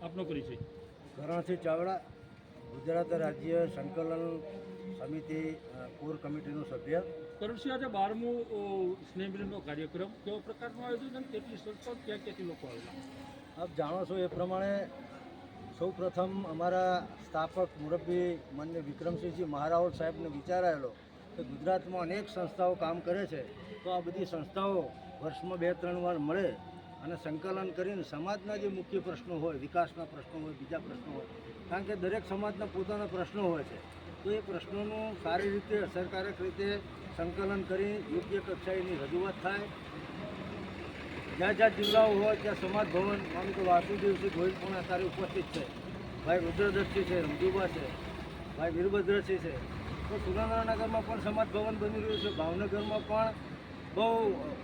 આપનો પરિચય? કરણસિંહ ચાવડા, ગુજરાત રાજ્ય સંકલન સમિતિ કોર કમિટીનો સભ્ય. કરણસિંહ, આજે 12મું સ્નેહ મિલનનો કાર્યક્રમ કેવો પ્રકારનું આયોજન અને કેટલી સંસ્થાઓ ક્યાં લોકો આવેલા? આપ જાણો છો એ પ્રમાણે સૌ પ્રથમ અમારા સ્થાપક મુરબ્બી માન્ય વિક્રમસિંહજી મહારાવળ સાહેબને વિચાર આવેલો કે ગુજરાતમાં અનેક સંસ્થાઓ કામ કરે છે, તો આ બધી સંસ્થાઓ વર્ષમાં 2-3 વાર મળે અને સંકલન કરીને સમાજના જે મુખ્ય પ્રશ્નો હોય, વિકાસના પ્રશ્નો હોય, બીજા પ્રશ્નો હોય, કારણ કે દરેક સમાજના પોતાના પ્રશ્નો હોય છે, તો એ પ્રશ્નોનું સારી રીતે અસરકારક રીતે સંકલન કરી યોગ્ય કક્ષાએની રજૂઆત થાય. જ્યાં જ્યાં જિલ્લાઓ હોય ત્યાં સમાજ ભવન, માનું કે વાસુદેવસિંહ ગોહિલ પણ અત્યારે ઉપસ્થિત છે, ભાઈ રુદ્રદત્તસિંહ છે, રમજુબા છે, ભાઈ વીરભદ્રસિંહ છે, તો સુરેન્દ્રનગરમાં પણ સમાજ ભવન બની રહ્યું છે. ભાવનગરમાં પણ બહુ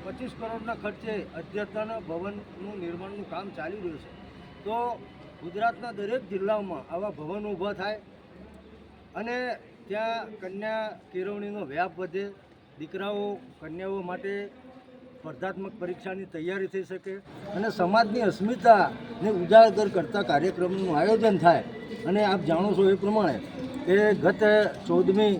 25 કરોડના ખર્ચે અદ્યતન ભવનનું નિર્માણનું કામ ચાલી રહ્યું છે. તો ગુજરાતના દરેક જિલ્લાઓમાં આવા ભવનો ઊભા થાય અને ત્યાં કન્યા કેળવણીનો વ્યાપ વધે, દીકરાઓ કન્યાઓ માટે સ્પર્ધાત્મક પરીક્ષાની તૈયારી થઈ શકે અને સમાજની અસ્મિતાને ઉજાગર કરતા કાર્યક્રમનું આયોજન થાય. અને આપ જાણો છો એ પ્રમાણે કે ગત 14મી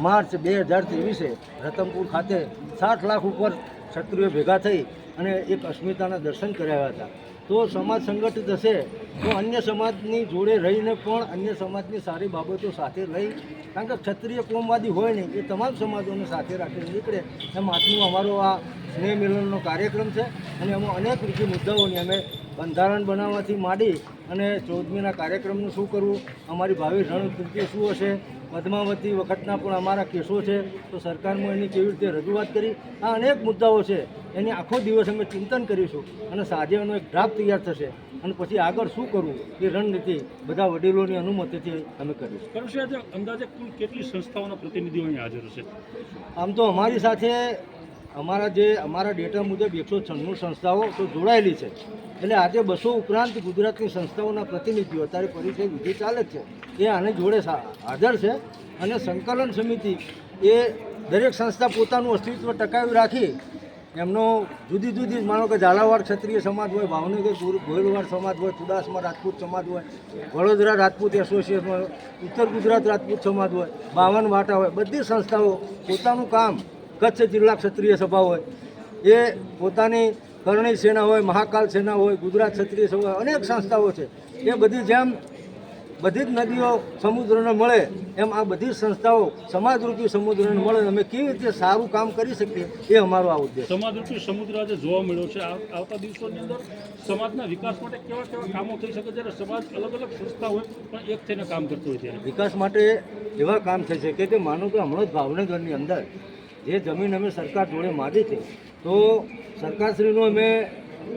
માર્ચ 2023 રતનપુર ખાતે 60 લાખ ઉપર ક્ષત્રિયો ભેગા થઈ અને એક અસ્મિતાના દર્શન કરાવ્યા હતા. તો સમાજ સંગઠિત હશે તો અન્ય સમાજની જોડે રહીને પણ અન્ય સમાજની સારી બાબતો સાથે લઈ, કારણ કે ક્ષત્રિય કોમવાદી હોય નહીં, એ તમામ સમાજોને સાથે રાખીને નીકળે એમ આજનું અમારો આ સ્નેહ મિલનનો કાર્યક્રમ છે. અને એમાં અનેક રીતે મુદ્દાઓની અમે બંધારણ બનાવવાથી માંડી અને 14મીના કાર્યક્રમનું શું કરવું, અમારી ભાવિ રણનીતિ શું હશે, પદ્માવતી વખતના પણ અમારા કેસો છે તો સરકારમાં એની કેવી રીતે રજૂઆત કરી, આ અનેક મુદ્દાઓ છે. એની આખો દિવસ અમે ચિંતન કરીશું અને સાંજે એનો એક ડ્રાફ્ટ તૈયાર થશે અને પછી આગળ શું કરવું એ રણનીતિ બધા વડીલોની અનુમતિથી અમે કરીશું. કરણસિંહ, આજે અંદાજે કુલ કેટલી સંસ્થાઓના પ્રતિનિધિઓ અહીં હાજર હશે? આમ તો અમારી સાથે અમારા ડેટા મુજબ 196 સંસ્થાઓ તો જોડાયેલી છે, એટલે આજે 200 ઉપરાંત ગુજરાતની સંસ્થાઓના પ્રતિનિધિઓ અત્યારે પરિચય વિધિ ચાલે જ છે, એ આની જોડે હાજર છે. અને સંકલન સમિતિ એ દરેક સંસ્થા પોતાનું અસ્તિત્વ ટકાવી રાખી એમનો જુદી જુદી, માનો કે ઝાલાવાડ ક્ષત્રિય સમાજ હોય, ભાવનગર ગોહિલવાડ સમાજ હોય, ચુડાસમા રાજપૂત સમાજ હોય, વડોદરા રાજપૂત એસોસિએશન હોય, ઉત્તર ગુજરાત રાજપૂત સમાજ હોય, 52 વાટા હોય, બધી સંસ્થાઓ પોતાનું કામ, કચ્છ જિલ્લા ક્ષત્રિય સભા હોય, એ પોતાની કરણી સેના હોય, મહાકાલ સેના હોય, ગુજરાત ક્ષત્રિય સભા હોય, અનેક સંસ્થાઓ છે. એ બધી જેમ બધી જ નદીઓ સમુદ્રને મળે એમ આ બધી સંસ્થાઓ સમાજરૂપી સમુદ્રને મળે, અમે કેવી રીતે સારું કામ કરી શકીએ એ અમારો આ ઉદ્દેશ. સમાજરૂપી સમુદ્ર આજે જોવા મળ્યો છે. આવતા દિવસોની અંદર સમાજના વિકાસ માટે કેવા કેવા કામો થઈ શકે, જ્યારે સમાજ અલગ અલગ સંસ્થા હોય પણ એક થઈને કામ કરતો હોય ત્યારે વિકાસ માટે એવા કામ થઈ શકે કે માનો કે હમણાં જ ભાવનગરની અંદર જે જમીન અમે સરકાર જોડે માંગી છે, તો સરકારશ્રીનો અમે,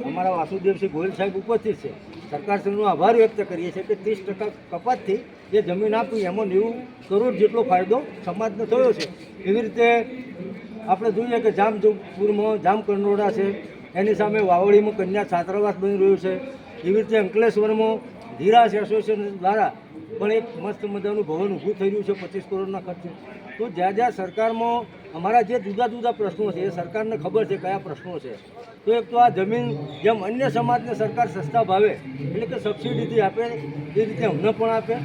અમારા વાસુદેવસિંહ ગોહિલ સાહેબ ઉપસ્થિત છે, સરકારશ્રીનો આભાર વ્યક્ત કરીએ છીએ કે 30% કપાતથી જે જમીન આપી એમાં 90 કરોડ જેટલો ફાયદો સમાજને થયો છે. એવી રીતે આપણે જોઈએ કે જામજોધપુરમાં જામકંડોળા છે, એની સામે વાવડીમાં કન્યા છાત્રાવાસ બની રહ્યું છે. એવી રીતે અંકલેશ્વરમાં ધીરાજ એસોસિએશન દ્વારા પણ એક મસ્ત મજાનું ભવન ઊભું થઈ રહ્યું છે 25 કરોડના ખર્ચે. તો જ્યાં જ્યાં સરકારમાં અમારા જે જુદા જુદા પ્રશ્નો છે એ સરકારને ખબર છે કયા પ્રશ્નો છે, તો એક તો આ જમીન જેમ અન્ય સમાજને સરકાર સસ્તા ભાવે એટલે કે સબસિડીથી આપે એ રીતે અમને પણ આપે.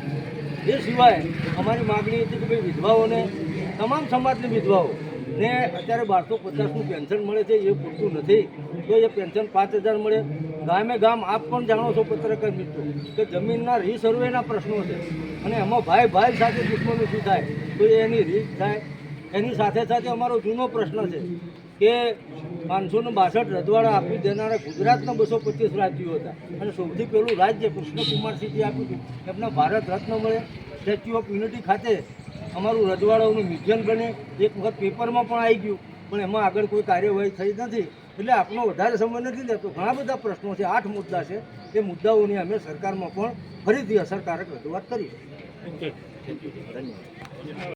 એ સિવાય અમારી માગણી હતી કે ભાઈ વિધવાઓને, તમામ સમાજની વિધવાઓ ને અત્યારે 1250નું પેન્શન મળે છે, એ પૂરતું નથી, તો એ પેન્શન 5000 મળે. ગામે ગામ આપ પણ જાણો છો પત્રકાર મિત્રો કે જમીનના રીસર્વેના પ્રશ્નો છે અને એમાં ભાઈ ભાઈ સાથે દુશ્મની શું થાય તો એની રીત થાય. એની સાથે સાથે અમારો જૂનો પ્રશ્ન છે કે 562 રજવાડા આપી દેનારા ગુજરાતના 225 રાજ્યો હતા અને સૌથી પહેલું રાજ્ય કૃષ્ણકુમારસિંહજી આપ્યું હતું, એમના ભારત રત્ન મળે. સ્ટેચ્યુ ઓફ યુનિટી ખાતે અમારું રજવાડાઓનું મ્યુઝિયમ બને, એક વખત પેપરમાં પણ આવી ગયું, પણ એમાં આગળ કોઈ કાર્યવાહી થઈ નથી. એટલે આપનો વધારે સમય નથી લેતો, ઘણા બધા પ્રશ્નો છે, 8 મુદ્દા છે. એ મુદ્દાઓની અમે સરકારમાં પણ ફરીથી અસરકારક રજૂઆત કરી. ધન્યવાદ.